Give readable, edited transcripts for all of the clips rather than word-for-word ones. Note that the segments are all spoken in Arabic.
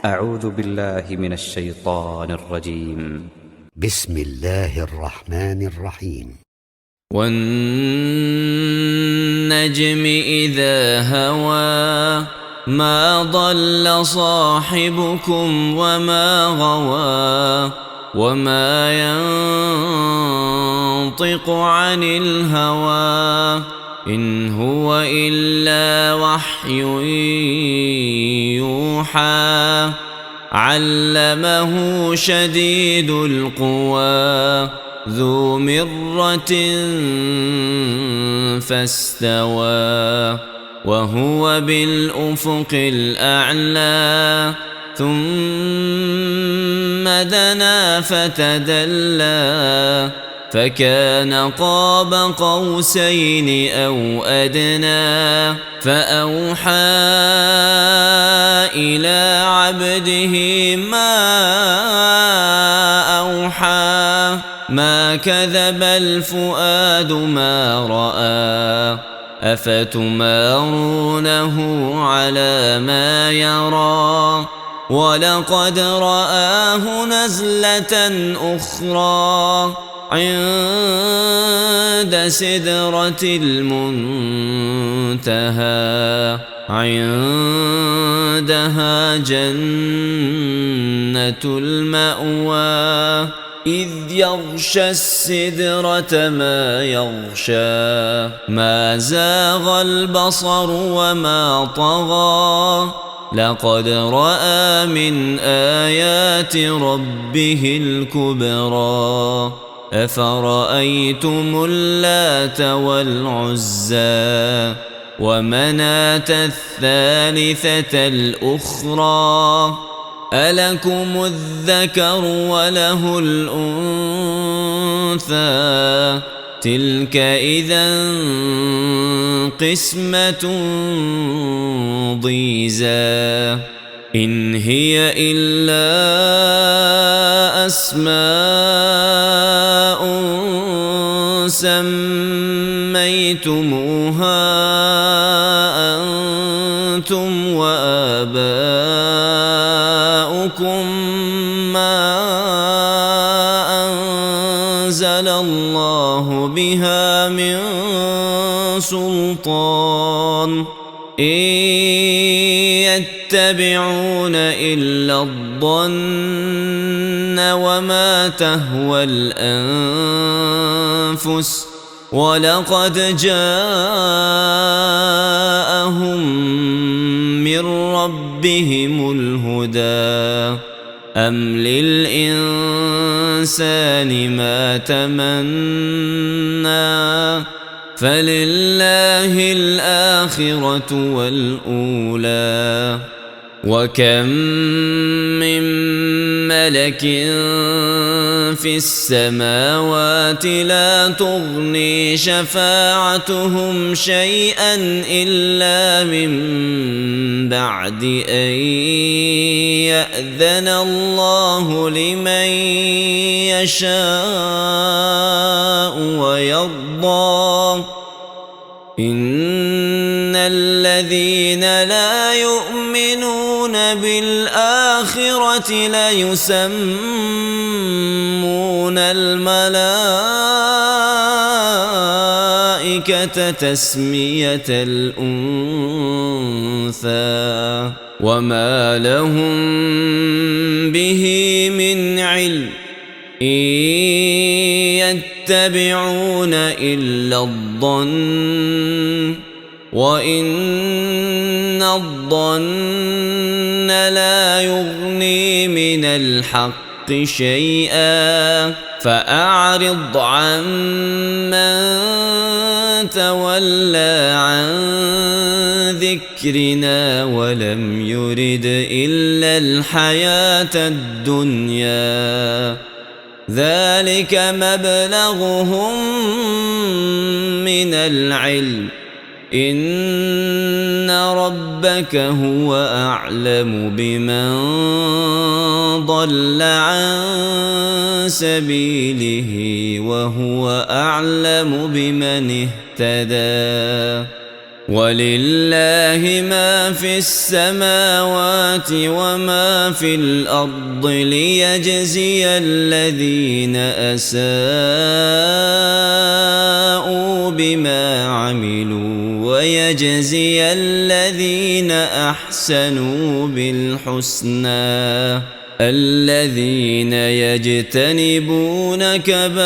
أعوذ بالله من الشيطان الرجيم. بسم الله الرحمن الرحيم. والنجم إذا هوى ما ضل صاحبكم وما غوى وما ينطق عن الهوى إن هو إلا وحي يوحى علمه شديد القوى ذو مرة فاستوى وهو بالأفق الأعلى ثم دنا فتدلى فكان قاب قوسين أو أدنى فأوحى إلى عبده ما أوحى ما كذب الفؤاد ما رأى أفتمارونه على ما يرى ولقد رآه نزلة أخرى عند سدرة المنتهى عندها جنة المأوى إذ يغشى السدرة ما يغشى ما زاغ البصر وما طغى لقد رأى من آيات ربه الكبرى أفرأيتم اللات والعزى ومناة الثالثة الأخرى ألكم الذكر وله الأنثى تلك إذا قسمة ضيزى إن هي إلا أسماء سميتموها أنتم وآباؤكم ما أنزل الله بها من سلطان إن يتبعون إلا الظن وما تهوى الأنفس ولقد جاءهم من ربهم الهدى أم للإنسان ما تمنى فلله الآخرة والأولى وكم من ملك في السماوات لا تغني شفاعتهم شيئا إلا من بعد أن يأذن الله لمن يشاء ويرضى إن الذين لا يؤمنون بالآخرة ليسمون الملائكة تسمية الأنثى وما لهم به من علم إن يتبعون إلا الظن وإن الظن لا يغني من الحق شيئا فأعرض عن من تولى عن ذكرنا ولم يرد إلا الحياة الدنيا ذلك مبلغهم من العلم إن ربك هو أعلم بمن ضل عن سبيله وهو أعلم بمن اهتدى ولله ما في السماوات وما في الأرض ليجزي الذين أساءوا بما عملوا ويجزي الذين أحسنوا بالحسنى الذين يجتنبون كبائر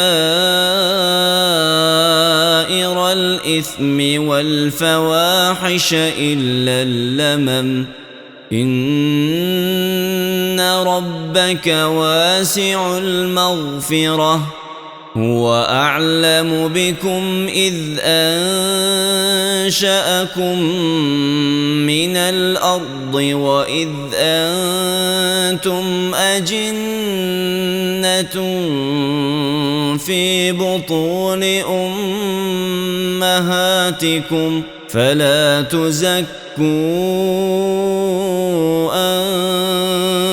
الإثم والفواحش إلا اللمم إن ربك واسع المغفرة هو أعلم بكم إذ أنشأكم من الأرض وإذ أنتم أجنة في بطون أمهاتكم فلا تزكوا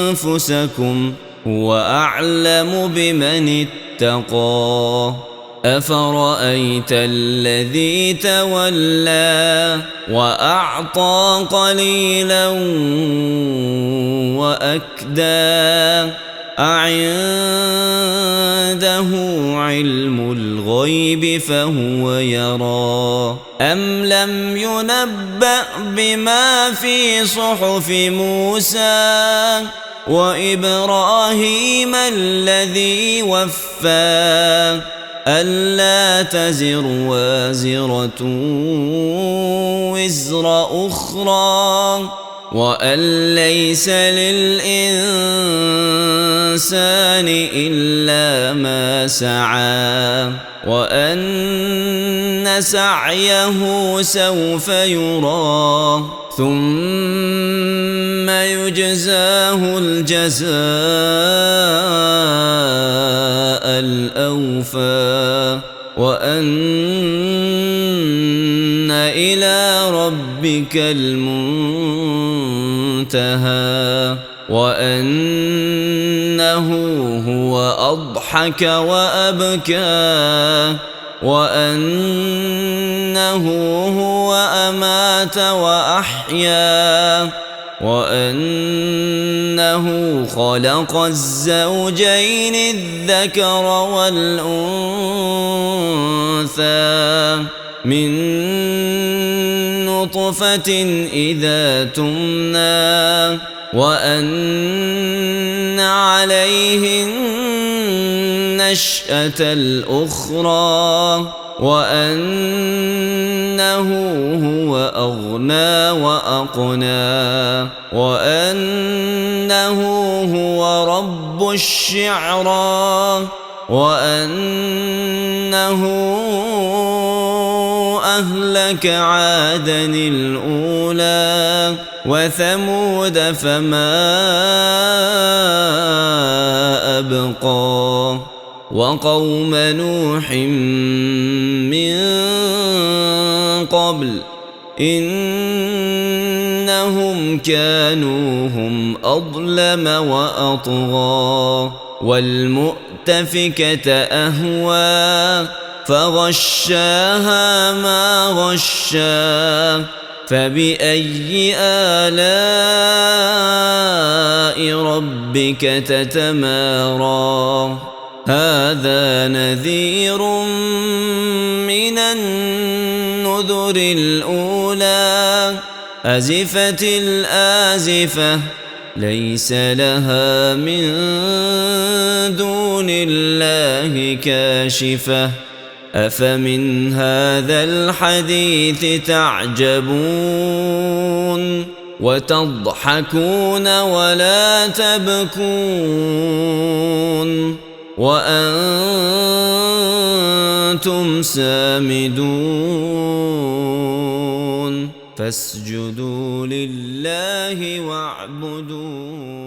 أنفسكم هو أعلم بمن اتقى أفرأيت الذي تولى وأعطى قليلا وأكدى أعنده علم الغيب فهو يرى أم لم ينبأ بما في صحف موسى وإبراهيم الذي وفى ألا تزر وازرة وزر أخرى وأن ليس للإنسان إلا ما سعى وأن سعيه سوف يرى ثم يجزاه الجزاء الأوفى وأن إلى ربك المنتهى وأنه هو أضحك وأبكى وأنه هو أمات وأحيا وأنه خلق الزوجين الذكر والأنثى من نطفة إذا تمنى وأن عليه النشأة الأخرى وأنه هو أغنى وأقنى وأنه هو رب الشعرى وأنه أهلك عادا الأولى وثمود فما أبقى وقوم نوح من قبل إنهم كانوا هم أظلم وأطغى والمؤتفكة أهوى فغشاها ما غشا فبأي آلاء ربك تتمارى هذا نذير من النذر الأولى أزفت الآزفة ليس لها من دون الله كاشفة أفمن هذا الحديث تعجبون وتضحكون ولا تبكون وأنتم سامدون فاسجدوا لله واعبدوا